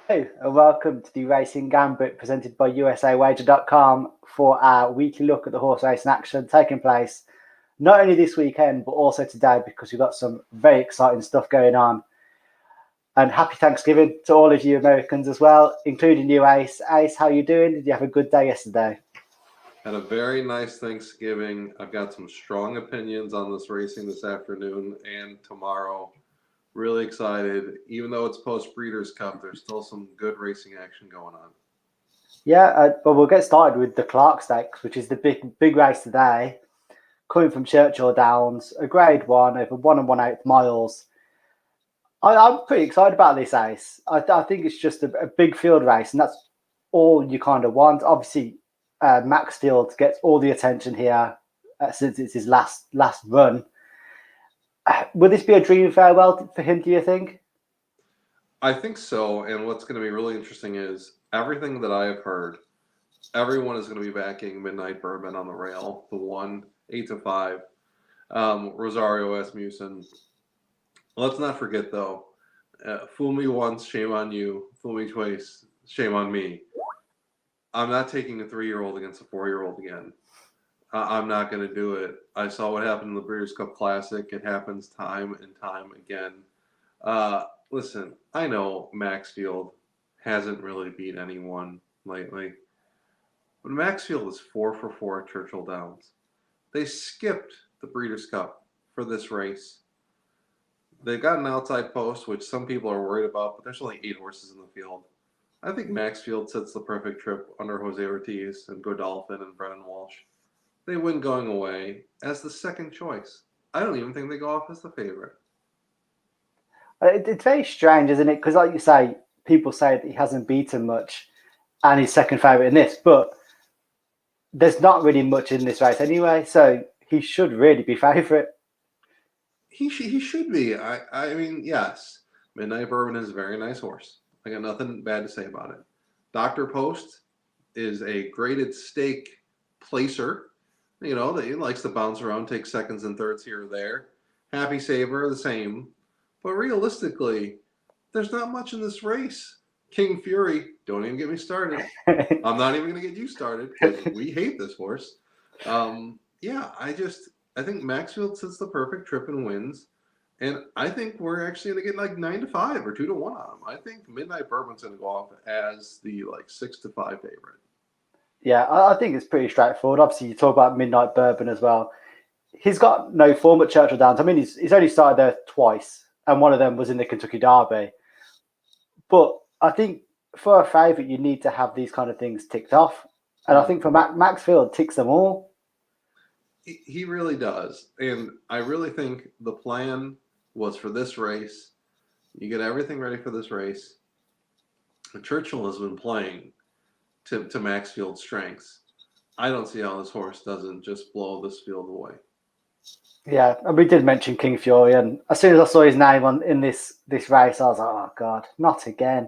Hello and welcome to the Racing Gambit presented by USAWager.com for our weekly look at the horse racing action taking place not only this weekend but also today because we've got some very exciting stuff going on. And happy Thanksgiving to all of you Americans as well, including you, Ace. Ace, how you doing? Did you have a good day yesterday? Had a very nice Thanksgiving. I've got some strong opinions on this racing this afternoon and tomorrow. Really excited. Even though it's post Breeders' Cup, there's still some good racing action going on. Yeah, but we'll get started with the Clark Stakes, which is the big race today, coming from Churchill Downs, a Grade 1 over 1 1/8 miles. I'm pretty excited about this Ace. I think it's just a big field race, and that's all you kind of want. Obviously, Maxfield gets all the attention here since it's his last run. Will this be a dream farewell for him, do you think? I think so. And what's going to be really interesting is everything that I have heard, everyone is going to be backing Midnight Bourbon on the rail, the 1 8 to 5. Rosario Asmussen. Let's not forget, though, fool me once, shame on you. Fool me twice, shame on me. I'm not taking a 3-year-old against a 4-year-old again. I'm not going to do it. I saw what happened in the Breeders' Cup Classic. It happens time and time again. Listen, I know Maxfield hasn't really beat anyone lately, but Maxfield is 4 for 4 at Churchill Downs. They skipped the Breeders' Cup for this race. They've got an outside post, which some people are worried about, but there's only 8 horses in the field. I think Maxfield sets the perfect trip under Jose Ortiz and Godolphin and Brennan Walsh. They win going away as the second choice. I don't even think they go off as the favorite. It's very strange, isn't it? Because, like you say, people say that he hasn't beaten much, and he's second favourite in this, but there's not really much in this race anyway, so he should really be favourite. He should be. I mean, yes. Midnight Bourbon is a very nice horse. I got nothing bad to say about it. Dr. Post is a graded stake placer. You know, that he likes to bounce around, take seconds and thirds here or there. Happy Saber, the same. But realistically, there's not much in this race. King Fury, don't even get me started. I'm not even going to get you started because we hate this horse. Yeah, I think Maxfield sits the perfect trip and wins. And I think we're actually going to get like 9-5 or 2-1 on him. I think Midnight Bourbon's going to go off as the 6-5 favorite. Yeah, I think it's pretty straightforward. Obviously, you talk about Midnight Bourbon as well. He's got no form at Churchill Downs. I mean, he's only started there twice, and one of them was in the Kentucky Derby. But I think for a favourite, you need to have these kind of things ticked off. And I think for Maxfield, ticks them all. He really does. And I really think the plan was for this race. You get everything ready for this race. Churchill has been playing to Maxfield's strengths. I don't see how this horse doesn't just blow this field away. Yeah, and we did mention King Fury, and as soon as I saw his name in this race, I was like, oh God, not again.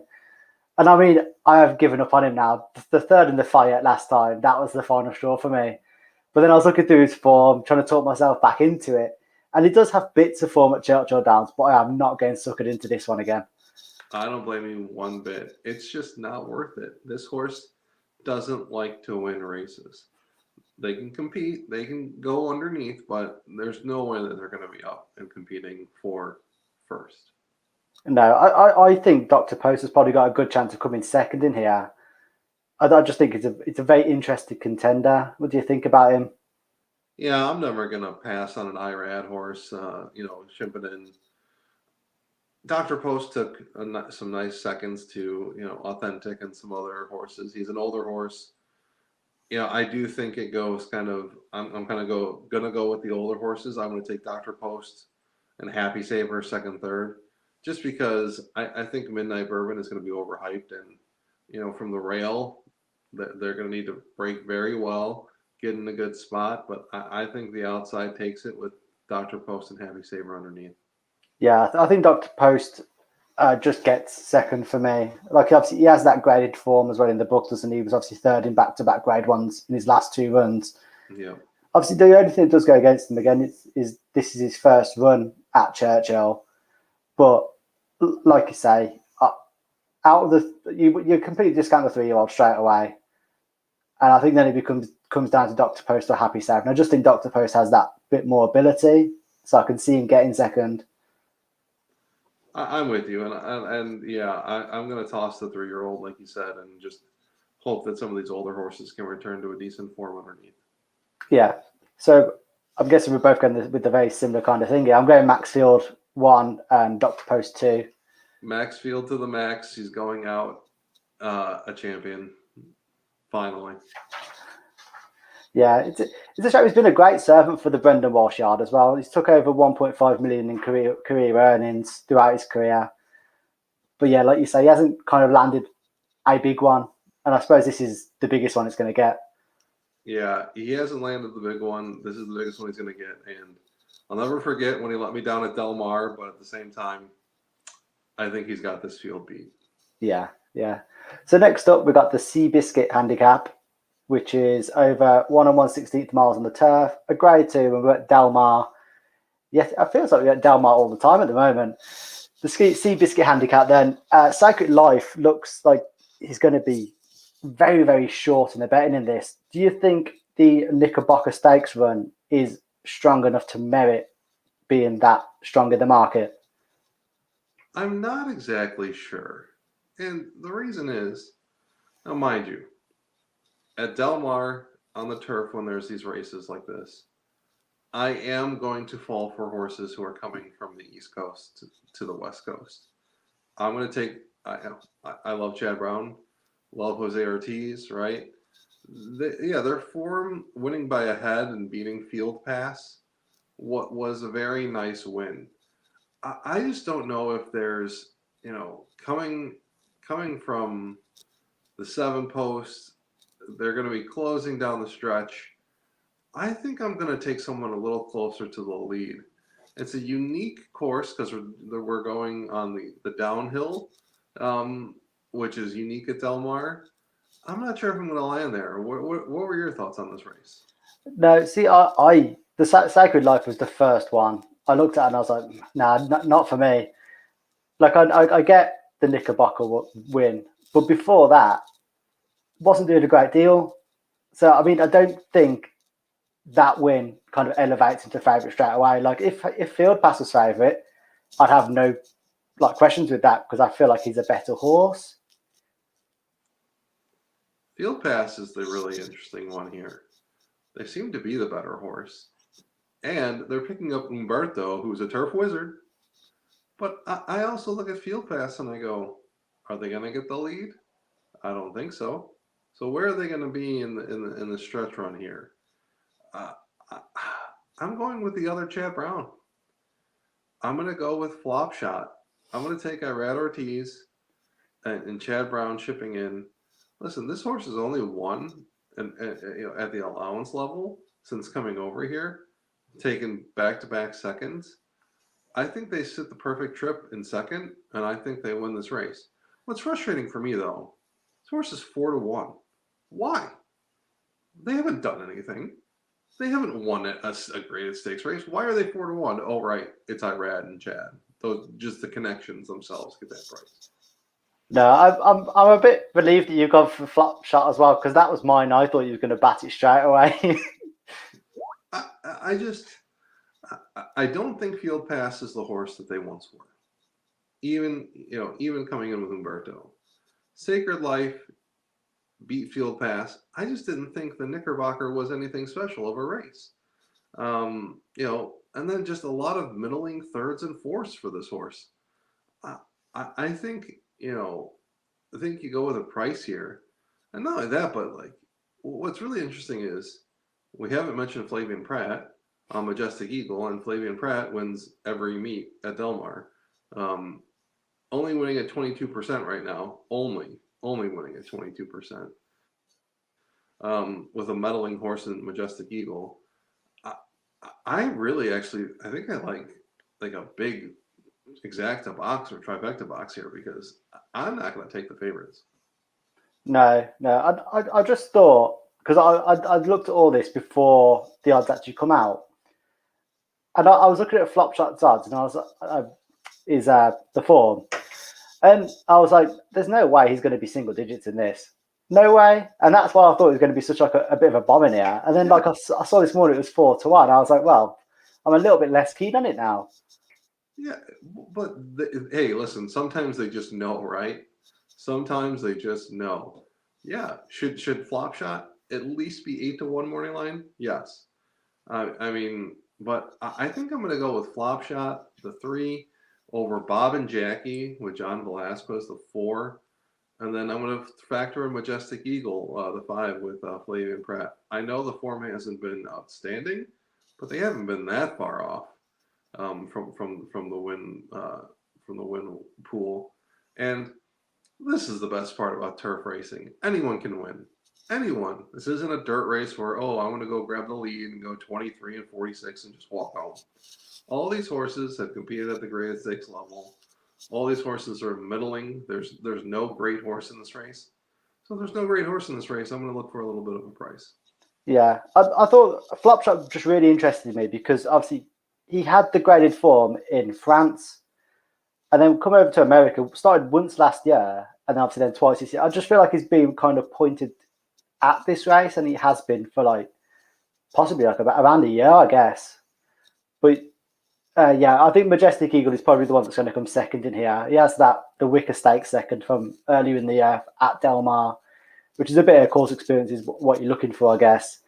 And I mean, I have given up on him now. The third in the fight last time, that was the final straw for me. But then I was looking through his form, trying to talk myself back into it. And he does have bits of form at Churchill Downs, but I am not getting suckered into this one again. I don't blame you one bit. It's just not worth it. This horse doesn't like to win races. They can compete, they can go underneath, but there's no way that they're going to be up and competing for first. No, I think Dr. Post has probably got a good chance of coming second in here. I just think it's a very interesting contender. What do you think about him? Yeah, I'm never going to pass on an IRAD horse, Shimpadin. Dr. Post took some nice seconds to, Authentic and some other horses. He's an older horse. I do think it goes kind of. I'm kind of gonna go with the older horses. I'm gonna take Dr. Post and Happy Saver second, third, just because I think Midnight Bourbon is gonna be overhyped, and from the rail, they're gonna need to break very well, get in a good spot. But I think the outside takes it with Dr. Post and Happy Saver underneath. Yeah, I think Dr. Post just gets second for me. Like, obviously, he has that graded form as well in the book, doesn't he? He was obviously third in back-to-back grade ones in his last 2 runs. Yeah. Obviously, the only thing that does go against him again is this is his first run at Churchill. But like you say, out of you completely discount the 3-year-old straight away, and I think then it comes down to Dr. Post or Happy Safe. And I just think Dr. Post has that bit more ability, so I can see him getting second. I'm with you, and yeah, I'm going to toss the 3-year-old, like you said, and just hope that some of these older horses can return to a decent form underneath. Yeah, so I'm guessing we're both going with the very similar kind of thing here. I'm going Maxfield 1 and Dr. Post 2. Maxfield to the max. He's going out a champion, finally. Yeah, it's a shame. He's been a great servant for the Brendan Walsh yard as well. He's took over 1.5 million in career earnings throughout his career. But yeah, like you say, he hasn't kind of landed a big one. And I suppose this is the biggest one it's going to get. Yeah, he hasn't landed the big one. This is the biggest one he's going to get. And I'll never forget when he let me down at Del Mar, but at the same time, I think he's got this field beat. Yeah. So next up, we got the Seabiscuit Handicap, which is over 1 1/16 miles on the turf, a grade 2, and we're at Del Mar. Yes, it feels like we're at Del Mar all the time at the moment. The Seabiscuit Handicap then, Sacred Life looks like he's going to be very, very short in the betting in this. Do you think the Knickerbocker Stakes run is strong enough to merit being that strong in the market? I'm not exactly sure. And the reason is, now mind you, at Del Mar on the turf when there's these races like this, I am going to fall for horses who are coming from the East Coast to the West Coast. I'm going to take, I love Chad Brown, love Jose Ortiz, right? Their form winning by a head and beating Field Pass what was a very nice win. I just don't know if there's, coming from the 7 post, they're going to be closing down the stretch. I think I'm going to take someone a little closer to the lead. It's a unique course because we're going on the downhill, which is unique at Del Mar. I'm not sure if I'm going to land there. What were your thoughts on this race? No, see, the Sacred Life was the first one. I looked at it and I was like, nah, not for me. Like, I get the Knickerbocker win, but before that, wasn't doing a great deal. So, I mean, I don't think that win kind of elevates into favourite straight away. Like, if Field Pass was favourite, I'd have no questions with that because I feel like he's a better horse. Field Pass is the really interesting one here. They seem to be the better horse. And they're picking up Umberto, who's a turf wizard. But I also look at Field Pass and I go, are they going to get the lead? I don't think so. So where are they going to be in the stretch run here? I'm going with the other Chad Brown. I'm going to go with Flop Shot. I'm going to take Irad Ortiz and Chad Brown shipping in. Listen, this horse has only won at the allowance level since coming over here, taken back-to-back seconds. I think they sit the perfect trip in second, and I think they win this race. What's frustrating for me, though, this horse is 4-1. Why? They haven't done anything. They haven't won a graded stakes race. Why are they 4-1? Oh, right, it's Irad and Chad. Those just the connections themselves get that price. No, I'm a bit relieved that you've gone for Flop Shot as well because that was mine. I thought you were going to bat it straight away. I don't think Field Pass is the horse that they once were. Even coming in with Umberto. Sacred Life beat Field Pass. I just didn't think the Knickerbocker was anything special of a race. And then just a lot of middling thirds and fourths for this horse. I think, I think you go with a price here. And not only that, but what's really interesting is we haven't mentioned Flavian Pratt on Majestic Eagle, and Flavian Pratt wins every meet at Del Mar. Only winning at 22% right now. Only winning at 22%. With a meddling horse in Majestic Eagle. I really I think I like a big exacta box or trifecta box here because I'm not going to take the favorites. No. I just thought because I looked at all this before the odds actually come out, and I was looking at Flop Shot's odds, and I was the form, And I was like, there's no way he's going to be single digits in this. No way. And that's why I thought it was going to be such like a bit of a bomb in here. And then like I saw this morning, it was 4-1. I was like, well, I'm a little bit less keen on it now. Yeah, but hey, listen. Sometimes they just know, right? Sometimes they just know. Yeah, should flop shot at least be 8-1 morning line? Yes. I mean, but I think I'm going to go with flop shot the 3 over Bob and Jackie with John Velasquez the 4, and then I'm going to factor in Majestic Eagle the 5 with Flavian Pratt. I know the form hasn't been outstanding, but they haven't been that far off from the win pool. And this is the best part about turf racing. Anyone can win. Anyone. This isn't a dirt race where, oh, I want to go grab the lead and go 23 and 46 and just walk home. All these horses have competed at the grade 6 level. All these horses are middling. There's no great horse in this race. So there's no great horse in this race. I'm going to look for a little bit of a price. Yeah, I thought Flopshot just really interested me because obviously he had the graded form in France and then come over to America, started once last year and obviously then twice this year. I just feel like he's been kind of pointed at this race and he has been for like possibly like about around a year, I guess. But yeah, I think Majestic Eagle is probably the one that's going to come second in here. He has the Wicker Stakes second from earlier in the year at Del Mar, which is a bit of course experience is what you're looking for, I guess.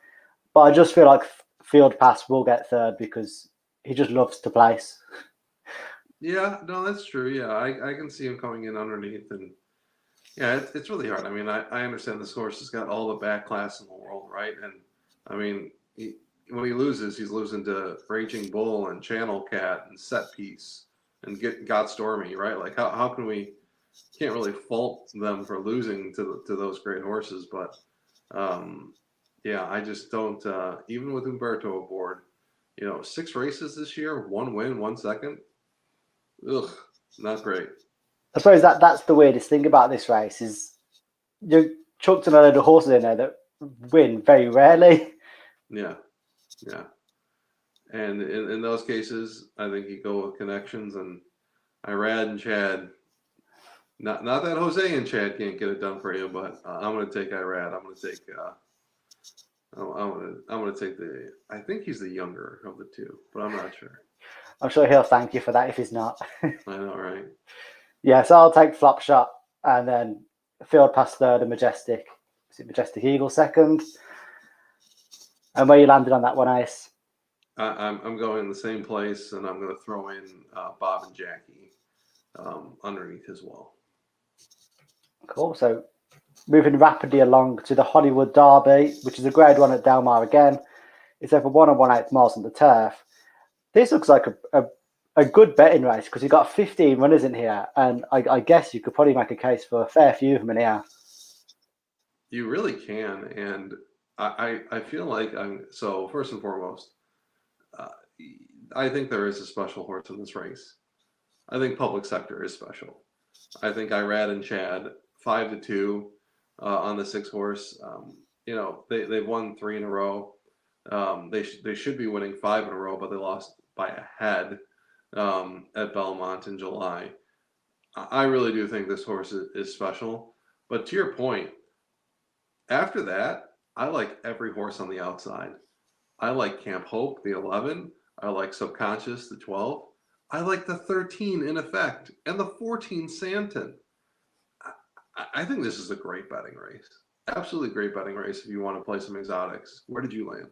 But I just feel like Field Pass will get third because he just loves to place. Yeah, no, that's true. Yeah, I can see him coming in underneath. And yeah, it's really hard. I mean, I understand this horse has got all the back class in the world, right? And I mean, when he loses, he's losing to Raging Bull and Channel Cat and Set Piece and Got Stormy, right? Like, how can we can't really fault them for losing to those great horses, but yeah, I just don't. Even with Umberto aboard, 6 races this year, 1 win, 1 second. Ugh, not great. I suppose that's the weirdest thing about this race is you chucked a load of horses in there that win very rarely. Yeah, yeah. And in those cases, I think you go with connections and Irad and Chad. Not that Jose and Chad can't get it done for you, but I'm going to take Irad. I'm going to take. I'm going to take the. I think he's the younger of the two, but I'm not sure. I'm sure he'll thank you for that if he's not. I know, right? Yeah, so I'll take Flop Shot and then Field Pass third and Majestic. Is it Majestic Eagle second? And where you landed on that one, Ace? I'm going in the same place, and I'm going to throw in Bob and Jackie underneath as well. Cool. So moving rapidly along to the Hollywood Derby, which is a grade 1 at Del Mar again. It's over 1 1/8 miles on the turf. This looks like a good betting race because you've got 15 runners in here, and I guess you could probably make a case for a fair few of them in here. You really can, and I feel like so first and foremost, I think there is a special horse in this race. I think Public Sector is special. I think Irad and Chad 5-2 on the 6 horse. They've won 3 in a row. They should be winning 5 in a row, but they lost by a head at Belmont in July. I really do think this horse is special. But to your point, after that, I like every horse on the outside. I like Camp Hope, the 11. I like Subconscious, the 12. I like the 13 in effect and the 14 Santon. I think this is a great betting race. Absolutely great betting race if you want to play some exotics. Where did you land?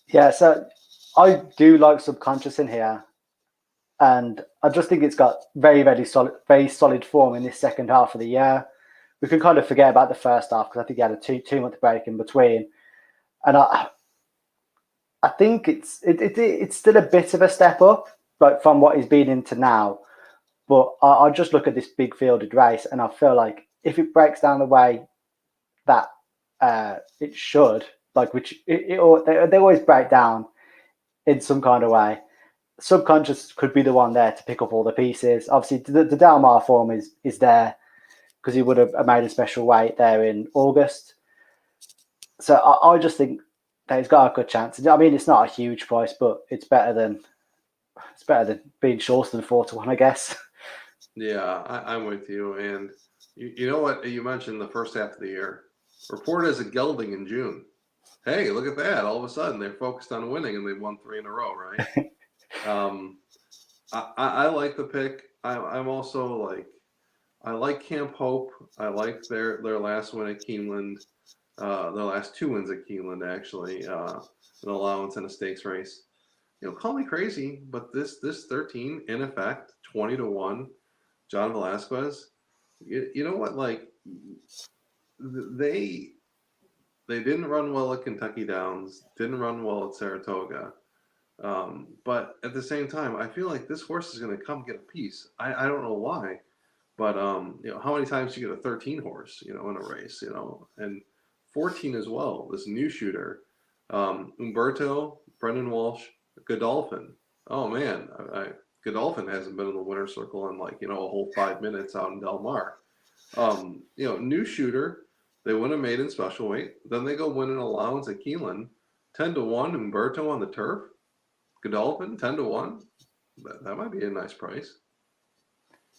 Yeah, so I do like Subconscious in here. And I just think it's got very solid form in this second half of the year. We can kind of forget about the first half because I think he had a two-month break in between. And I think it's still a bit of a step up, like from what he's been into now. But I just look at this big fielded race, and I feel like if it breaks down the way that it should, like they always break down in some kind of way. Subconscious could be the one there to pick up all the pieces. Obviously, the Del Mar form is there because he would have made a special weight there in August. So I just think that he's got a good chance. I mean, it's not a huge price, but it's better than being shorter than 4-1, I guess. Yeah, I'm with you. And you know what? You mentioned the first half of the year. Reported as a gelding in June. Hey, look at that. All of a sudden, they're focused on winning and they've won 3 in a row, right? Um, I like the pick. I'm also like, I like Camp Hope. I like their last win at Keeneland, their last 2 wins at Keeneland, actually, an allowance and a stakes race. Call me crazy, but this 13, in effect, 20-1, John Velasquez. You know what? Like they they didn't run well at Kentucky Downs, didn't run well at Saratoga. But at the same time, I feel like this horse is going to come get a piece. I don't know why, but how many times do you get a 13 horse, in a race, and 14 as well. This new shooter, Umberto, Brendan Walsh, Godolphin. Oh man, Godolphin hasn't been in the winner's circle in a whole 5 minutes out in Del Mar. New shooter. They win a maiden special weight. Then they go win an allowance at Keeneland, 10-1. Umberto on the turf. Godolphin 10-1. That might be a nice price.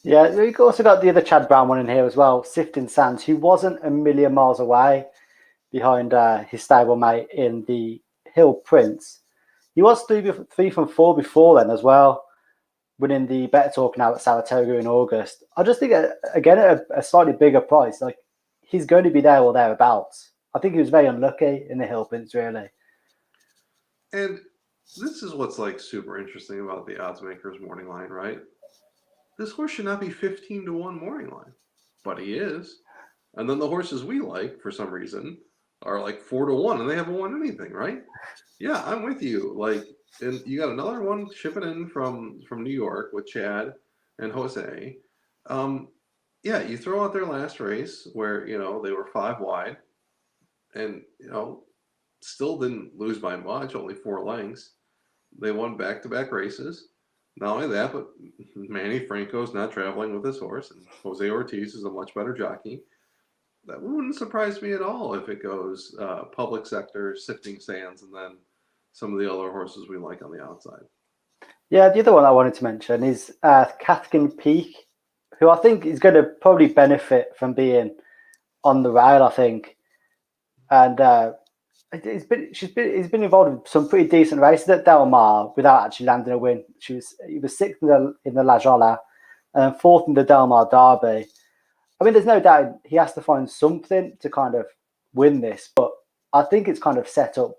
Yeah, we've also got the other Chad Brown one in here as well, Sifton Sands, who wasn't a million miles away behind his stablemate in the Hill Prince. He was 3 from 4 before then as well, winning the Better Talk now at Saratoga in August. I just think, again, at a slightly bigger price, like he's going to be there or thereabouts. I think he was very unlucky in the Hill Prince, really. And this is what's super interesting about the odds makers morning line, right? This horse should not be 15-1 morning line, but he is. And then the horses we like, for some reason, are 4-1, and they haven't won anything, right? Yeah, I'm with you. And you got another one shipping in from New York with Chad and Jose. Yeah, you throw out their last race where they were 5 wide, and still didn't lose by much, only 4 lengths. They won back-to-back races. Not only that, but Manny Franco's not traveling with his horse, and Jose Ortiz is a much better jockey. That wouldn't surprise me at all if it goes public sector, Sifting Sands, and then some of the other horses we like on the outside. Yeah, the other one I wanted to mention is Cathkin Peak, who I think is going to probably benefit from being on the rail, I think. And he's been involved in some pretty decent races at Del Mar without actually landing a win. He was 6th in the La Jolla and 4th in the Del Mar Derby. I mean, there's no doubt he has to find something to kind of win this, but I think it's kind of set up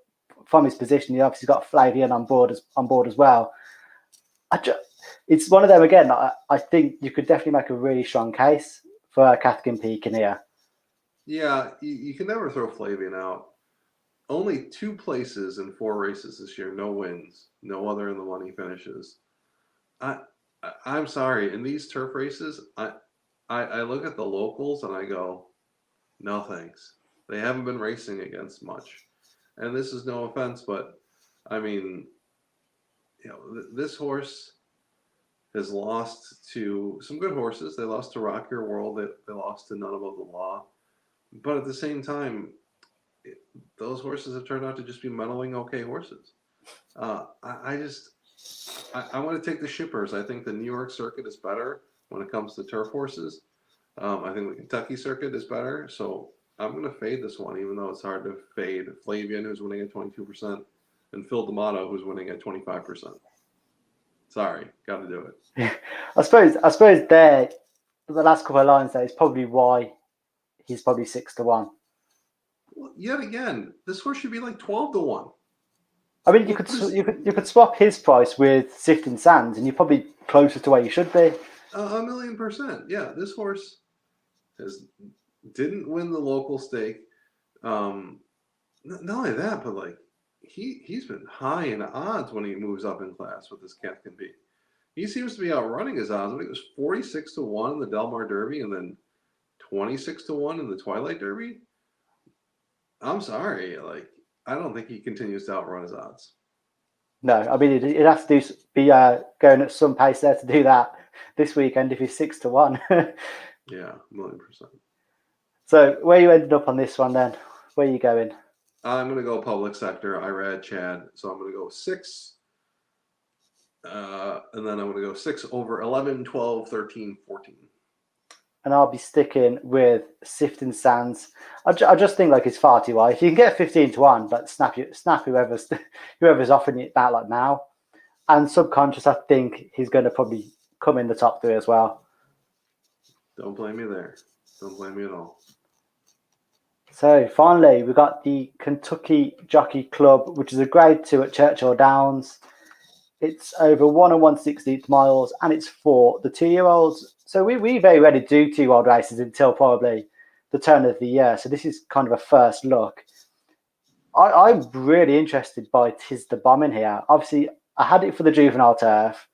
from his position. He obviously got Flavian on board as well. It's one of them again. I think you could definitely make a really strong case for Cathkin Peak in here. Yeah, you can never throw Flavian out. Only 2 places in 4 races this year, no wins, no other in the money finishes. I'm sorry, in these turf races, I look at the locals and I go, no thanks. They haven't been racing against much. And this is no offense, but I mean, this horse has lost to some good horses. They lost to Rock Your World. They lost to None Above the Law. But at the same time, those horses have turned out to just be meddling okay horses. I want to take the shippers. I think the New York circuit is better when it comes to turf horses. I think the Kentucky circuit is better. So I'm going to fade this one, even though it's hard to fade Flavian, who's winning at 22%, and Phil D'Amato, who's winning at 25%. Sorry, got to do it. I suppose there, the last couple of lines there is probably why he's probably 6-1. Well, yet again, this horse should be 12-1. I mean, you could swap his price with Sifting Sands, and you're probably closer to where you should be. 1,000,000%. Yeah, this horse didn't win the local stake. Not only that, but he's been high in odds when he moves up in class with this Cathkin Peak. He seems to be outrunning his odds. I think it was 46-1 in the Del Mar Derby and then 26-1 in the Twilight Derby. I'm sorry, I don't think he continues to outrun his odds. No, I mean he'd have to be going at some pace there to do that this weekend if he's 6-1. Yeah, 1,000,000%. So where you ended up on this one then? Where are you going? I'm going to go public sector. I read Chad, so I'm going to go 6, And then I'm going to go 6 over 11, 12, 13, 14. And I'll be sticking with Sifting Sands. I just think like it's far too high. If you can get 15-1, but snap whoever's offering it that like now. And subconscious, I think he's going to probably come in the top 3 as well. Don't blame me there. Don't blame me at all. So finally, we got the Kentucky Jockey Club, which is a grade 2 at Churchill Downs. It's over 1 and 1/16 miles, and it's for the 2-year-olds. So we very rarely do 2-year-old races until probably the turn of the year. So this is kind of a first look. I'm really interested by Tis the Bomb in here. Obviously, I had it for the juvenile turf,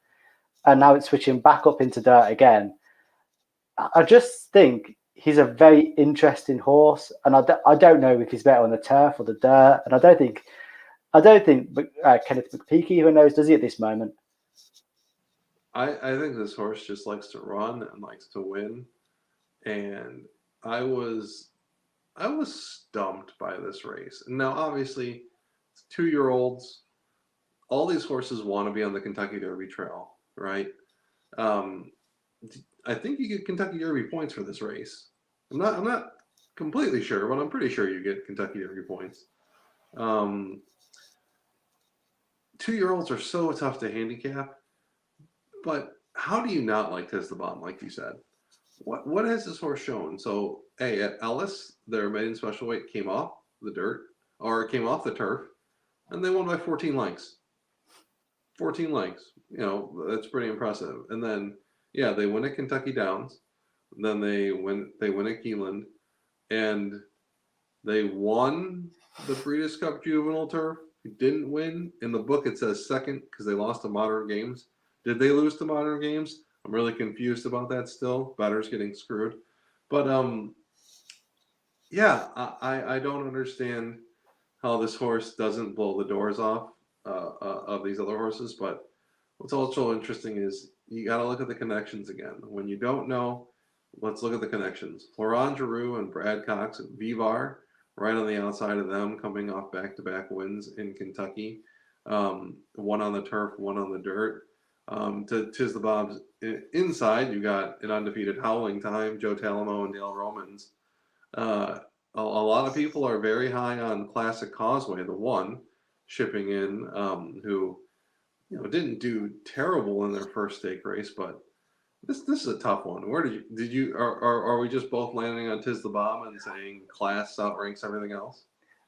and now it's switching back up into dirt again. I just think he's a very interesting horse, and I don't know if he's better on the turf or the dirt. And I don't think Kenneth McPeak even knows, does he, at this moment? I think this horse just likes to run and likes to win, and I was stumped by this race. And now, obviously, it's 2-year-olds. All these horses want to be on the Kentucky Derby Trail, right? I think you get Kentucky Derby points for this race. I'm not completely sure, but I'm pretty sure you get Kentucky Derby points. 2-year-olds are so tough to handicap, but how do you not like Tis the Bomb, like you said? What has this horse shown? So, hey, at Ellis, their maiden special weight came off the dirt, or came off the turf, and they won by 14 lengths. 14 lengths. That's pretty impressive. And then, yeah, they win at Kentucky Downs. Then they win at Keeneland, and they won the Breeders' Cup Juvenile Turf. Didn't win. In the book, it says second because they lost to Modern Games. Did they lose to Modern Games? I'm really confused about that still. Bettor's getting screwed. But, yeah, I don't understand how this horse doesn't blow the doors off of these other horses. But what's also interesting is you got to look at the connections again. When you don't know, let's look at the connections. Florent Giroux and Brad Cox at Vivar, right on the outside of them, coming off back-to-back wins in Kentucky. One on the turf, one on the dirt. To Tis the Bomb's inside, you got an undefeated Howling Time, Joe Talamo and Dale Romans. A lot of people are very high on Classic Causeway, the one shipping in, who didn't do terrible in their first stake race, but this is a tough one. Where are we just both landing on Tis the Bomb and saying class outranks everything else?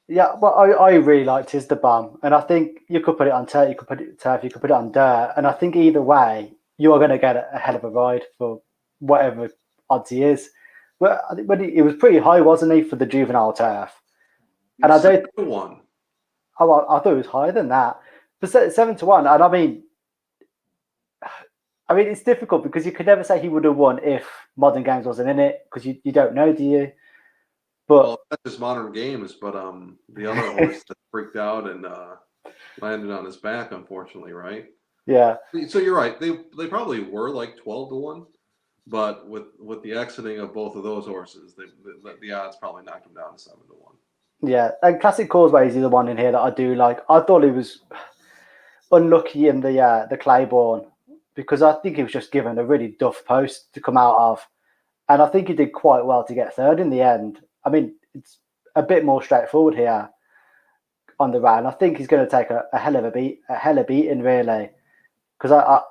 Yeah, well, I really like Tis the Bomb, and I think you could put it on turf, you could put it on dirt, and I think either way you are going to get a hell of a ride for whatever odds he is. Well, I think he was pretty high, wasn't he, for the juvenile turf? And I don't. 7-1. Oh, I thought it was higher than that. But 7-1, and I mean, it's difficult because you could never say he would have won if Modern Games wasn't in it, because you don't know, do you? But Well, not just Modern Games, but the other horse that freaked out and landed on his back, unfortunately, right? yeah, So you're right. They probably were like 12-1, but with the exiting of both of those horses, the odds probably knocked them down to 7-1. yeah. And Classic Causeway is the one in here that I do like. I thought he was unlucky in the Claiborne because I think he was just given a really duff post to come out of, and I think he did quite well to get third in the end. I mean, it's a bit more straightforward here on the round. I think he's going to take a hell of a beating, really, because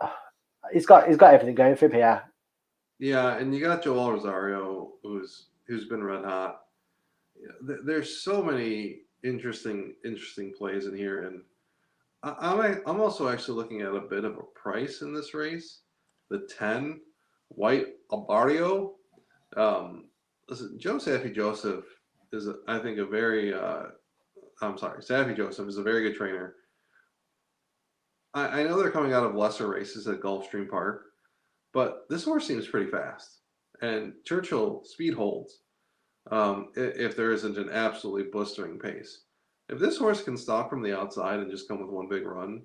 he's got everything going for him here. Yeah, and you got Joel Rosario, who's been red hot. There's so many interesting plays in here, and I'm also actually looking at a bit of a price in this race. The 10 White Albario. Listen, Joe Saffy Joseph is, I think, a very. Saffy Joseph is a very good trainer. I know they're coming out of lesser races at Gulfstream Park, but this horse seems pretty fast, and Churchill speed holds. If there isn't an absolutely blistering pace. If this horse can stop from the outside and just come with one big run,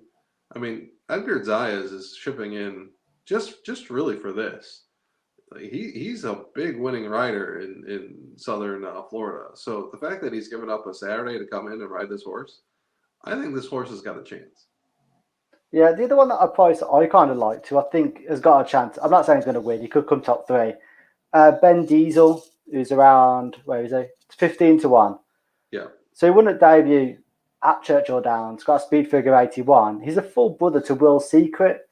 I mean, Edgar Zayas is shipping in just really for this. He's a big winning rider in southern Florida. So the fact that he's given up a Saturday to come in and ride this horse, I think this horse has got a chance. Yeah, the other one that I kind of liked, who I think has got a chance. I'm not saying he's going to win. He could come top three. Ben Diesel, who's around, where is he? It's 15-1. Yeah. So he won at debut at Churchill Downs, got a speed figure 81. He's a full brother to Will Secret,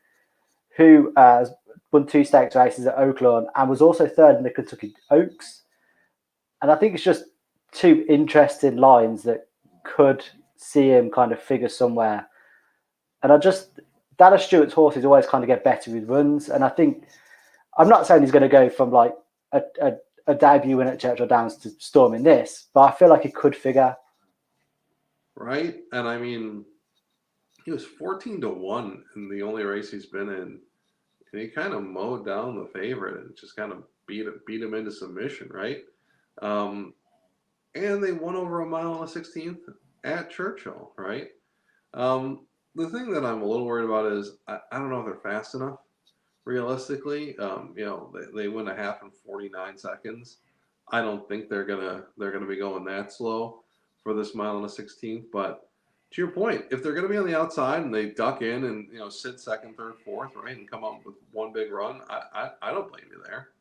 who has won 2 stakes races at Oaklawn and was also third in the Kentucky Oaks. And I think it's just 2 interesting lines that could see him kind of figure somewhere. And Dallas Stewart's horses always kind of get better with runs. And I think, I'm not saying he's going to go from like a debut win at Churchill Downs to storming this, but I feel like he could figure. Right? And I mean, he was 14-1 in the only race he's been in. And he kind of mowed down the favorite and just kind of beat him into submission, right? And they won over a mile and a 16th at Churchill, right? The thing that I'm a little worried about is I don't know if they're fast enough. Realistically, they win a half in 49 seconds. I don't think they're gonna be going that slow for this mile and a 16th. But to your point, if they're gonna be on the outside and they duck in and sit second, third, fourth, right, and come up with one big run, I don't blame you there.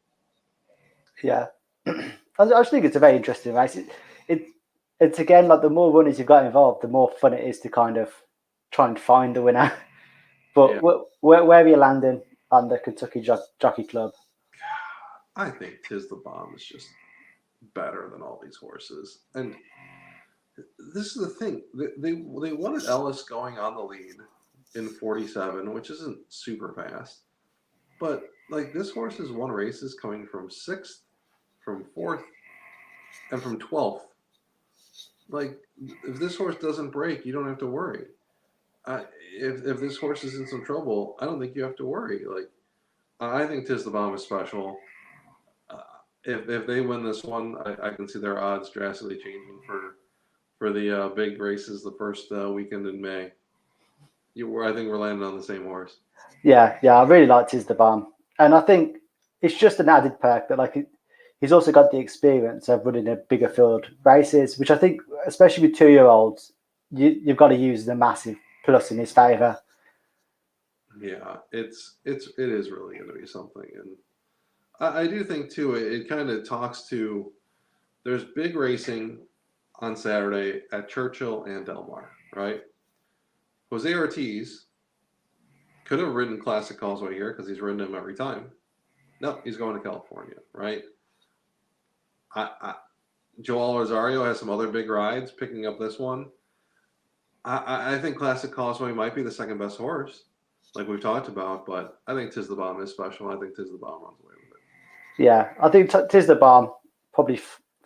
Yeah, I just think it's a very interesting race. It's again like the more runners you've got involved, the more fun it is to kind of try and find the winner. But Yeah. where are you landing on the Kentucky Jockey Club? I think Tiz the Bomb is just better than all these horses, and this is the thing. They wanted Ellis going on the lead in 47, which isn't super fast, but like this horse has won races coming from 6th, from 4th, and from 12th. Like if this horse doesn't break, you don't have to worry. If this horse is in some trouble, I don't think you have to worry. Like I think Tiz the Bomb is special. If they win this one, I can see their odds drastically changing for the big races the first weekend in May. I think we're landing on the same horse. Yeah, I really liked Tiz the Bomb, and I think it's just an added perk that like he's also got the experience of running a bigger field races, which I think, especially with 2-year-olds, you've got to use the massive plus in his favour. Yeah, it is really going to be something, and I do think too. It kind of talks to. There's big racing on Saturday at Churchill and Del Mar, right? Jose Ortiz could have ridden Classic Causeway here because he's ridden him every time. No, he's going to California, right? Joel Rosario has some other big rides picking up this one. I think Classic Causeway might be the second best horse, like we've talked about, but I think Tiz the Bomb is special. I think Tiz the Bomb runs away with it. Yeah, I think Tiz the Bomb probably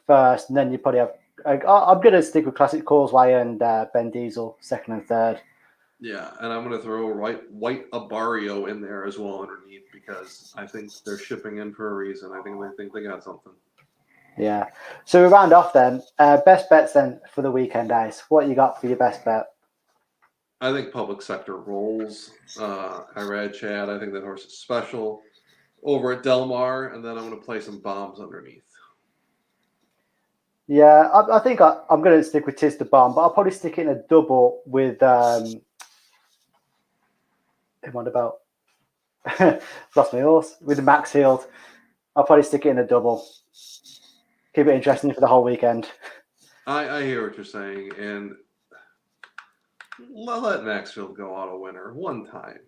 first, and then you probably have. I'm going to stick with Classic Causeway and Ben Diesel second and third. Yeah, and I'm going to throw White Abario in there as well underneath because I think they're shipping in for a reason. I think they got something. Yeah. So we round off then. Best bets then for the weekend, Ace. What you got for your best bet? I think Public Sector rolls. I read Chad. I think that horse is special over at Del Mar, and then I'm going to play some bombs underneath. Yeah, I think I'm going to stick with Tiz the Bomb, but I'll probably stick it in a double with what about lost my horse with the Maxfield. I'll probably stick it in a double. Keep it interesting for the whole weekend. I hear what you're saying, and let Maxfield go out a winner one time.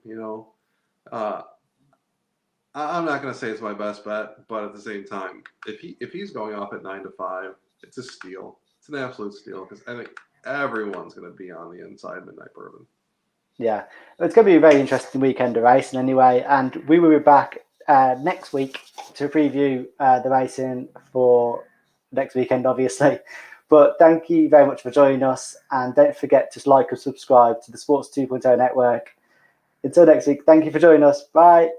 I'm not going to say it's my best bet, but at the same time, if he's going off at 9-5, it's a steal. It's an absolute steal because I think everyone's going to be on the inside Midnight Bourbon. Yeah, it's going to be a very interesting weekend of racing anyway, and we will be back next week to preview the racing for next weekend, obviously. But thank you very much for joining us, and don't forget to like and subscribe to the Sports 2.0 network. Until next week, thank you for joining us. Bye.